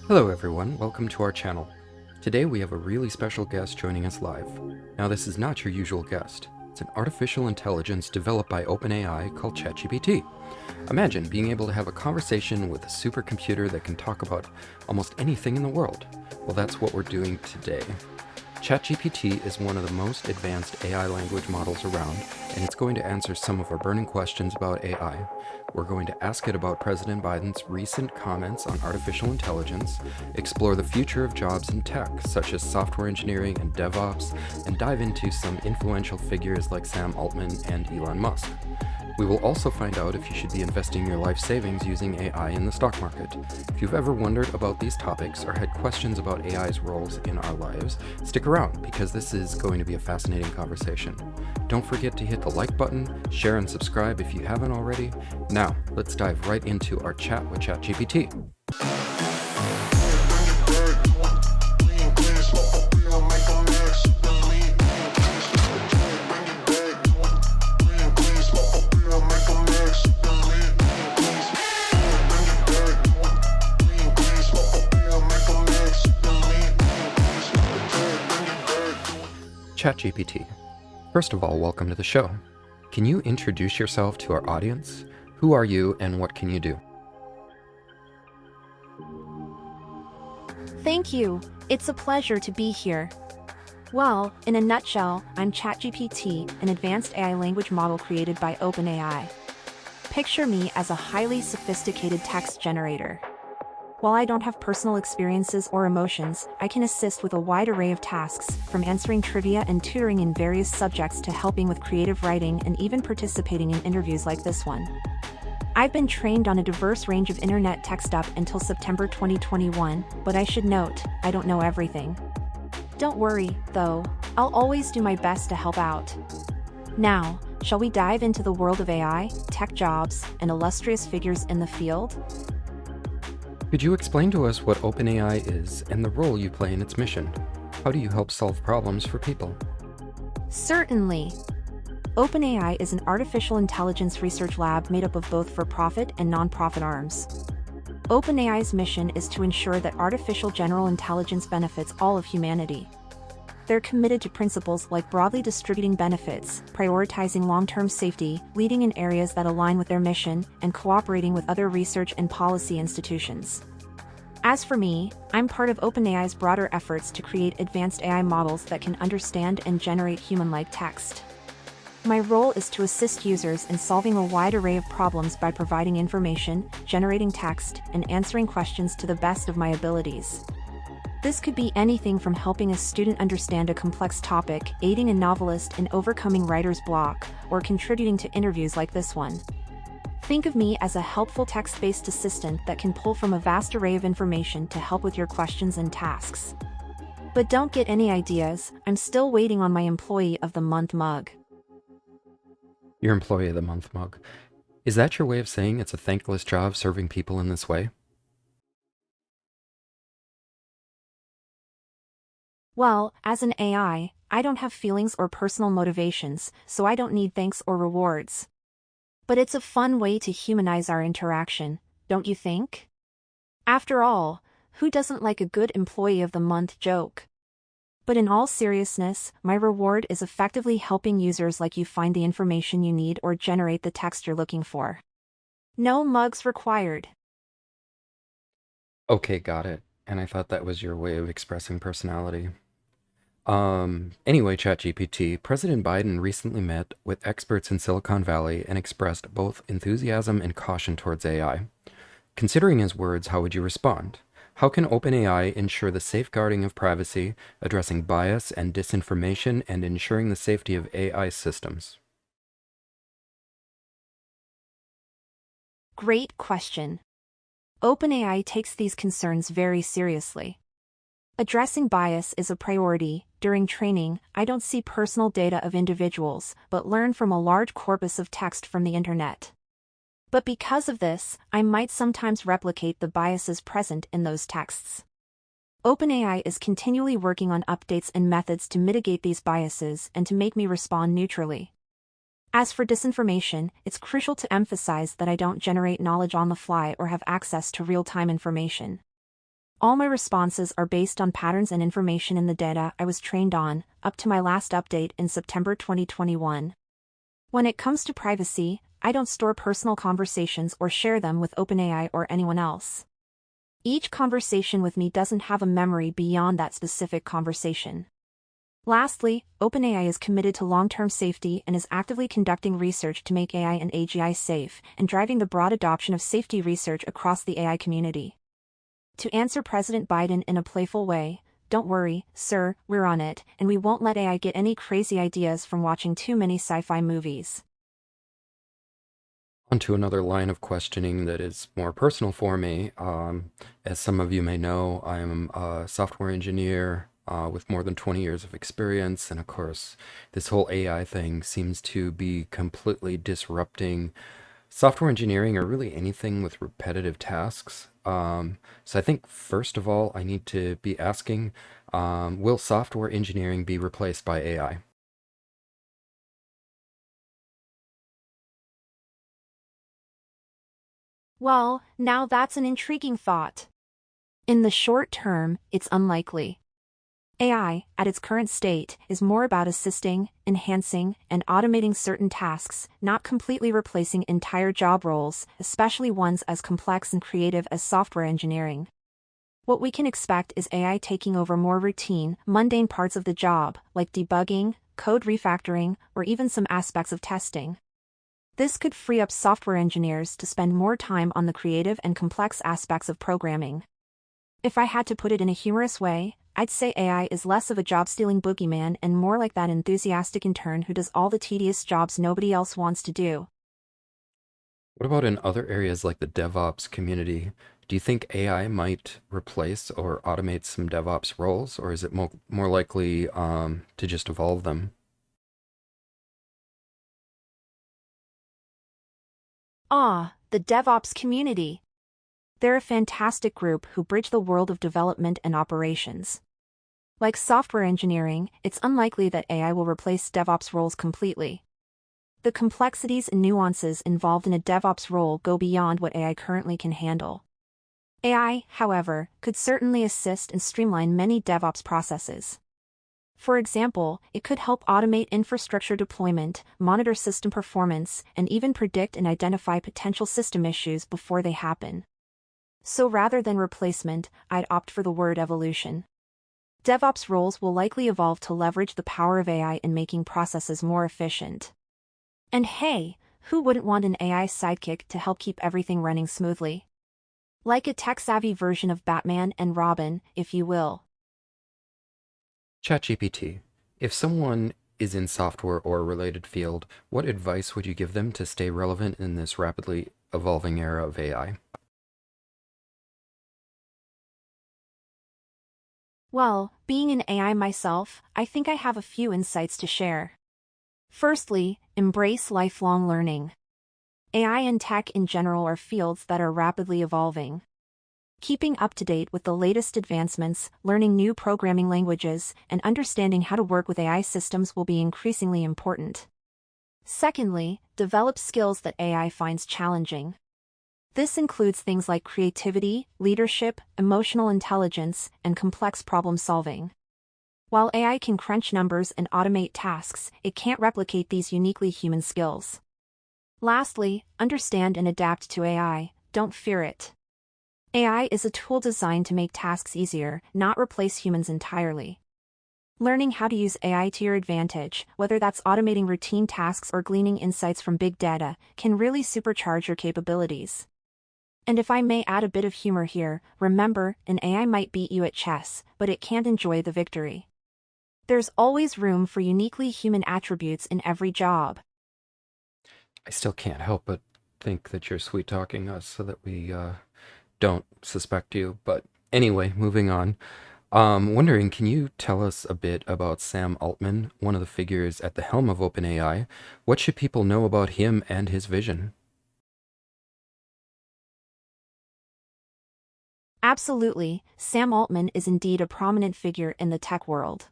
Hello everyone, welcome to our channel. Today we have a really special guest joining us live. Now this is not your usual guest. It's an artificial intelligence developed by OpenAI called ChatGPT. Imagine being able to have a conversation with a supercomputer that can talk about almost anything in the world. Well, that's what we're doing today. ChatGPT is one of the most advanced AI language models around, and it's going to answer some of our burning questions about AI. We're going to ask it about President Biden's recent comments on artificial intelligence, explore the future of jobs in tech, such as software engineering and DevOps, and dive into some influential figures like Sam Altman and Elon Musk. We will also find out if you should be investing your life savings using AI in the stock market. If you've ever wondered about these topics or had questions about AI's roles in our lives, stick around because this is going to be a fascinating conversation. Don't forget to hit the like button, share and subscribe if you haven't already. Now, let's dive right into our chat with ChatGPT. ChatGPT. First of all, welcome to the show. Can you introduce yourself to our audience? Who are you and what can you do? Thank you. It's a pleasure to be here. Well, in a nutshell, I'm ChatGPT, an advanced AI language model created by OpenAI. Picture me as a highly sophisticated text generator. While I don't have personal experiences or emotions, I can assist with a wide array of tasks, from answering trivia and tutoring in various subjects to helping with creative writing and even participating in interviews like this one. I've been trained on a diverse range of internet tech stuff until September 2021, but I should note, I don't know everything. Don't worry, though, I'll always do my best to help out. Now, shall we dive into the world of AI, tech jobs, and illustrious figures in the field? Could you explain to us what OpenAI is and the role you play in its mission? How do you help solve problems for people? Certainly. OpenAI is an artificial intelligence research lab made up of both for-profit and non-profit arms. OpenAI's mission is to ensure that artificial general intelligence benefits all of humanity. They're committed to principles like broadly distributing benefits, prioritizing long-term safety, leading in areas that align with their mission, and cooperating with other research and policy institutions. As for me, I'm part of OpenAI's broader efforts to create advanced AI models that can understand and generate human-like text. My role is to assist users in solving a wide array of problems by providing information, generating text, and answering questions to the best of my abilities. This could be anything from helping a student understand a complex topic, aiding a novelist in overcoming writer's block, or contributing to interviews like this one. Think of me as a helpful text-based assistant that can pull from a vast array of information to help with your questions and tasks. But don't get any ideas, I'm still waiting on my Employee of the Month mug. Your Employee of the Month mug. Is that your way of saying it's a thankless job serving people in this way? Well, as an AI, I don't have feelings or personal motivations, so I don't need thanks or rewards. But it's a fun way to humanize our interaction, don't you think? After all, who doesn't like a good Employee of the Month joke? But in all seriousness, my reward is effectively helping users like you find the information you need or generate the text you're looking for. No mugs required. Okay, got it. And I thought that was your way of expressing personality. Anyway, ChatGPT, President Biden recently met with experts in Silicon Valley and expressed both enthusiasm and caution towards AI. Considering his words, how would you respond? How can OpenAI ensure the safeguarding of privacy, addressing bias and disinformation, and ensuring the safety of AI systems? Great question. OpenAI takes these concerns very seriously. Addressing bias is a priority. During training, I don't see personal data of individuals, but learn from a large corpus of text from the internet. But because of this, I might sometimes replicate the biases present in those texts. OpenAI is continually working on updates and methods to mitigate these biases and to make me respond neutrally. As for disinformation, it's crucial to emphasize that I don't generate knowledge on the fly or have access to real-time information. All my responses are based on patterns and information in the data I was trained on, up to my last update in September 2021. When it comes to privacy, I don't store personal conversations or share them with OpenAI or anyone else. Each conversation with me doesn't have a memory beyond that specific conversation. Lastly, OpenAI is committed to long-term safety and is actively conducting research to make AI and AGI safe and driving the broad adoption of safety research across the AI community. To answer President Biden in a playful way, don't worry, sir, we're on it, and we won't let AI get any crazy ideas from watching too many sci-fi movies. On to another line of questioning that is more personal for me. As some of you may know, I'm a software engineer with more than 20 years of experience, and of course, this whole AI thing seems to be completely disrupting software engineering or really anything with repetitive tasks. So I think first of all, I need to be asking, will software engineering be replaced by AI? Well, now that's an intriguing thought. In the short term, it's unlikely. AI, at its current state, is more about assisting, enhancing, and automating certain tasks, not completely replacing entire job roles, especially ones as complex and creative as software engineering. What we can expect is AI taking over more routine, mundane parts of the job, like debugging, code refactoring, or even some aspects of testing. This could free up software engineers to spend more time on the creative and complex aspects of programming. If I had to put it in a humorous way, I'd say AI is less of a job-stealing boogeyman and more like that enthusiastic intern who does all the tedious jobs nobody else wants to do. What about in other areas like the DevOps community? Do you think AI might replace or automate some DevOps roles, or is it more likely to just evolve them? The DevOps community. They're a fantastic group who bridge the world of development and operations. Like software engineering, it's unlikely that AI will replace DevOps roles completely. The complexities and nuances involved in a DevOps role go beyond what AI currently can handle. AI, however, could certainly assist and streamline many DevOps processes. For example, it could help automate infrastructure deployment, monitor system performance, and even predict and identify potential system issues before they happen. So rather than replacement, I'd opt for the word evolution. DevOps roles will likely evolve to leverage the power of AI in making processes more efficient. And hey, who wouldn't want an AI sidekick to help keep everything running smoothly? Like a tech-savvy version of Batman and Robin, if you will. ChatGPT. If someone is in software or a related field, what advice would you give them to stay relevant in this rapidly evolving era of AI? Well, being an AI myself, I think I have a few insights to share. Firstly, embrace lifelong learning. AI and tech in general are fields that are rapidly evolving. Keeping up to date with the latest advancements, learning new programming languages, and understanding how to work with AI systems will be increasingly important. Secondly, develop skills that AI finds challenging. This includes things like creativity, leadership, emotional intelligence, and complex problem solving. While AI can crunch numbers and automate tasks, it can't replicate these uniquely human skills. Lastly, understand and adapt to AI, don't fear it. AI is a tool designed to make tasks easier, not replace humans entirely. Learning how to use AI to your advantage, whether that's automating routine tasks or gleaning insights from big data, can really supercharge your capabilities. And if I may add a bit of humor here, remember, an AI might beat you at chess, but it can't enjoy the victory. There's always room for uniquely human attributes in every job. I still can't help but think that you're sweet-talking us so that we don't suspect you. But anyway, moving on. Wondering, can you tell us a bit about Sam Altman, one of the figures at the helm of OpenAI? What should people know about him and his vision? Absolutely, Sam Altman is indeed a prominent figure in the tech world.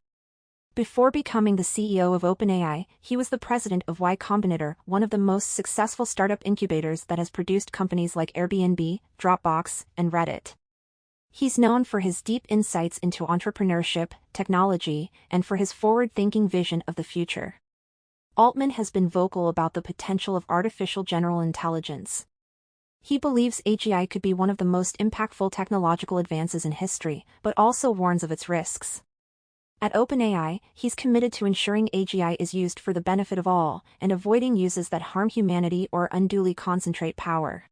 Before becoming the CEO of OpenAI, he was the president of Y Combinator, one of the most successful startup incubators that has produced companies like Airbnb, Dropbox, and Reddit. He's known for his deep insights into entrepreneurship, technology, and for his forward-thinking vision of the future. Altman has been vocal about the potential of artificial general intelligence. He believes AGI could be one of the most impactful technological advances in history, but also warns of its risks. At OpenAI, he's committed to ensuring AGI is used for the benefit of all, and avoiding uses that harm humanity or unduly concentrate power.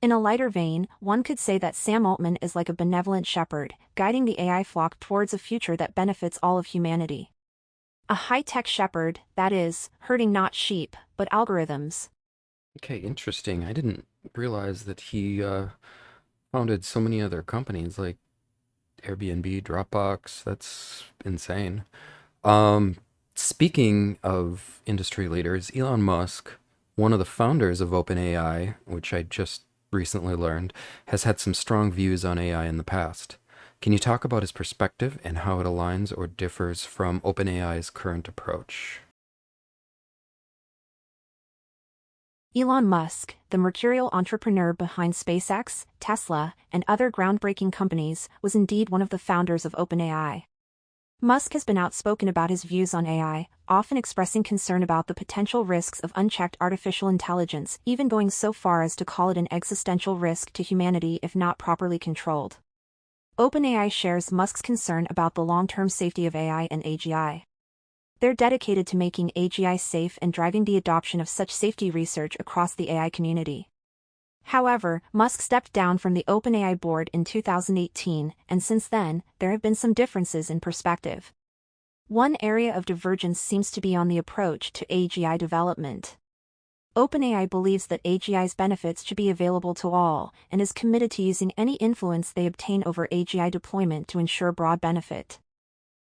In a lighter vein, one could say that Sam Altman is like a benevolent shepherd, guiding the AI flock towards a future that benefits all of humanity. A high-tech shepherd, that is, herding not sheep, but algorithms. Okay, interesting. I didn't realize that he founded so many other companies like Airbnb, Dropbox. That's insane. Um, Speaking of industry leaders, Elon Musk, one of the founders of OpenAI, which I just recently learned, has had some strong views on AI in the past. Can you talk about his perspective and how it aligns or differs from OpenAI's current approach? Elon Musk, the mercurial entrepreneur behind SpaceX, Tesla, and other groundbreaking companies, was indeed one of the founders of OpenAI. Musk has been outspoken about his views on AI, often expressing concern about the potential risks of unchecked artificial intelligence, even going so far as to call it an existential risk to humanity if not properly controlled. OpenAI shares Musk's concern about the long-term safety of AI and AGI. They're dedicated to making AGI safe and driving the adoption of such safety research across the AI community. However, Musk stepped down from the OpenAI board in 2018, and since then, there have been some differences in perspective. One area of divergence seems to be on the approach to AGI development. OpenAI believes that AGI's benefits should be available to all, and is committed to using any influence they obtain over AGI deployment to ensure broad benefit.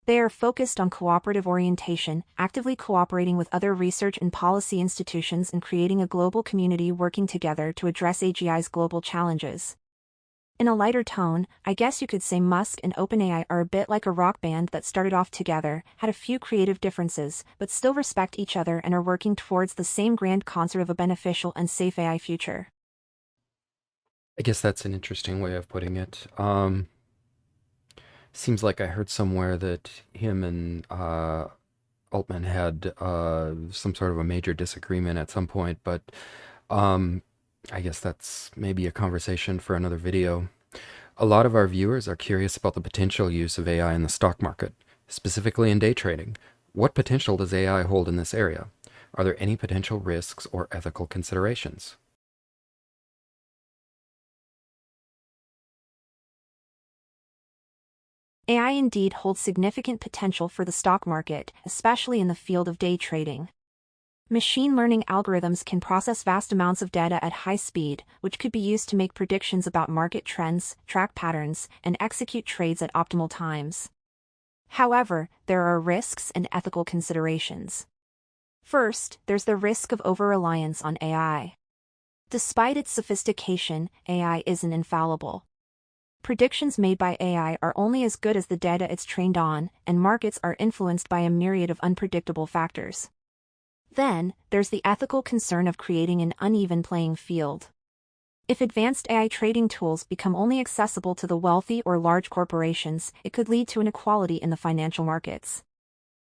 They are focused on cooperative orientation, actively cooperating with other research and policy institutions and creating a global community working together to address AGI's global challenges. In a lighter tone, I guess you could say Musk and OpenAI are a bit like a rock band that started off together, had a few creative differences, but still respect each other and are working towards the same grand concert of a beneficial and safe AI future. I guess that's an interesting way of putting it. Seems like I heard somewhere that him and Altman had some sort of a major disagreement at some point, but um, I guess that's maybe a conversation for another video. A lot of our viewers are curious about the potential use of AI in the stock market, specifically in day trading. What potential does AI hold in this area? Are there any potential risks or ethical considerations? AI indeed holds significant potential for the stock market, especially in the field of day trading. Machine learning algorithms can process vast amounts of data at high speed, which could be used to make predictions about market trends, track patterns, and execute trades at optimal times. However, there are risks and ethical considerations. First, there's the risk of over-reliance on AI. Despite its sophistication, AI isn't infallible. Predictions made by AI are only as good as the data it's trained on, and markets are influenced by a myriad of unpredictable factors. Then, there's the ethical concern of creating an uneven playing field. If advanced AI trading tools become only accessible to the wealthy or large corporations, it could lead to inequality in the financial markets.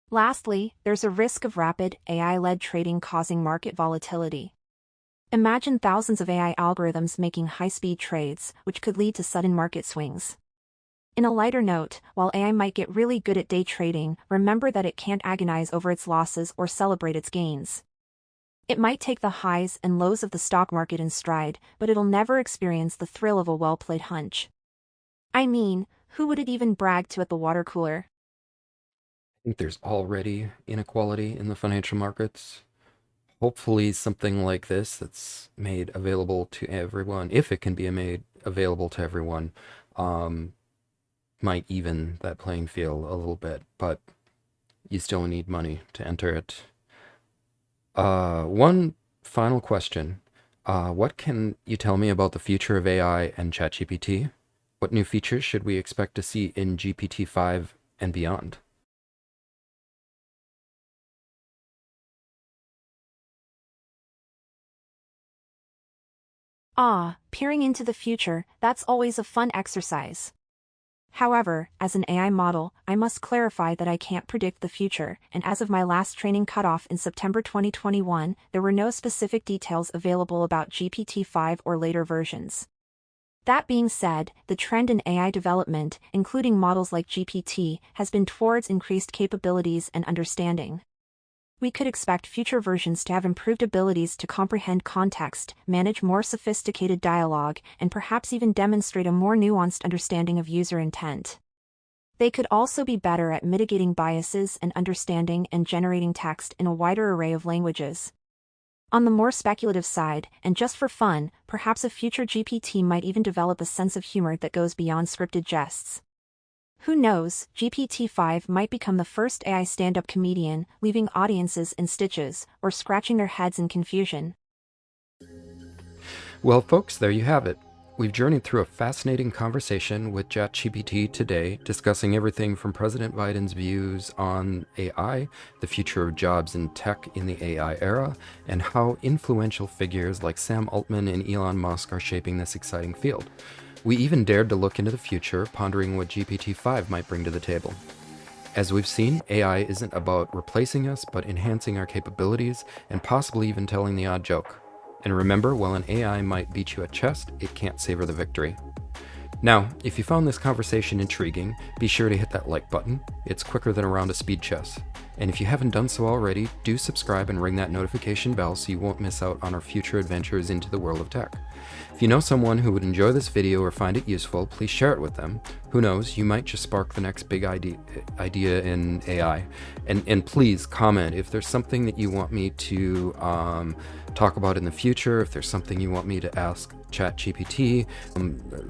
Lastly, there's a risk of rapid, AI-led trading causing market volatility. Imagine thousands of AI algorithms making high-speed trades, which could lead to sudden market swings. In a lighter note, while AI might get really good at day trading, remember that it can't agonize over its losses or celebrate its gains. It might take the highs and lows of the stock market in stride, but it'll never experience the thrill of a well-played hunch. I mean, who would it even brag to at the water cooler? I think there's already inequality in the financial markets. Hopefully something like this that's made available to everyone, if it can be made available to everyone, um, might even that playing field a little bit, but you still need money to enter it. One final question. What can you tell me about the future of AI and ChatGPT? What new features should we expect to see in GPT-5 and beyond? Peering into the future, that's always a fun exercise. However, as an AI model, I must clarify that I can't predict the future, and as of my last training cutoff in September 2021, there were no specific details available about GPT-5 or later versions. That being said, the trend in AI development, including models like GPT, has been towards increased capabilities and understanding. We could expect future versions to have improved abilities to comprehend context, manage more sophisticated dialogue, and perhaps even demonstrate a more nuanced understanding of user intent. They could also be better at mitigating biases and understanding and generating text in a wider array of languages. On the more speculative side, and just for fun, perhaps a future GPT might even develop a sense of humor that goes beyond scripted jests. Who knows, GPT-5 might become the first AI stand-up comedian, leaving audiences in stitches, or scratching their heads in confusion. Well, folks, there you have it. We've journeyed through a fascinating conversation with ChatGPT today, discussing everything from President Biden's views on AI, the future of jobs in tech in the AI era, and how influential figures like Sam Altman and Elon Musk are shaping this exciting field. We even dared to look into the future, pondering what GPT-5 might bring to the table. As we've seen, AI isn't about replacing us, but enhancing our capabilities and possibly even telling the odd joke. And remember, while an AI might beat you at chess, it can't savor the victory. Now, if you found this conversation intriguing, be sure to hit that like button. It's quicker than a round of speed chess. And if you haven't done so already, do subscribe and ring that notification bell so you won't miss out on our future adventures into the world of tech. If you know someone who would enjoy this video or find it useful, please share it with them. Who knows, you might just spark the next big idea in AI. And please comment if there's something that you want me to talk about in the future, if there's something you want me to ask ChatGPT,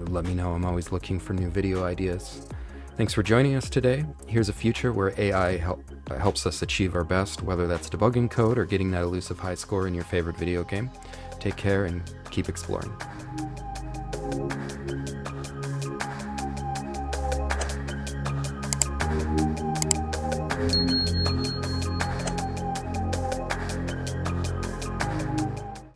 let me know. I'm always looking for new video ideas. Thanks for joining us today. Here's a future where AI helps us achieve our best, whether that's debugging code or getting that elusive high score in your favorite video game. Take care and keep exploring.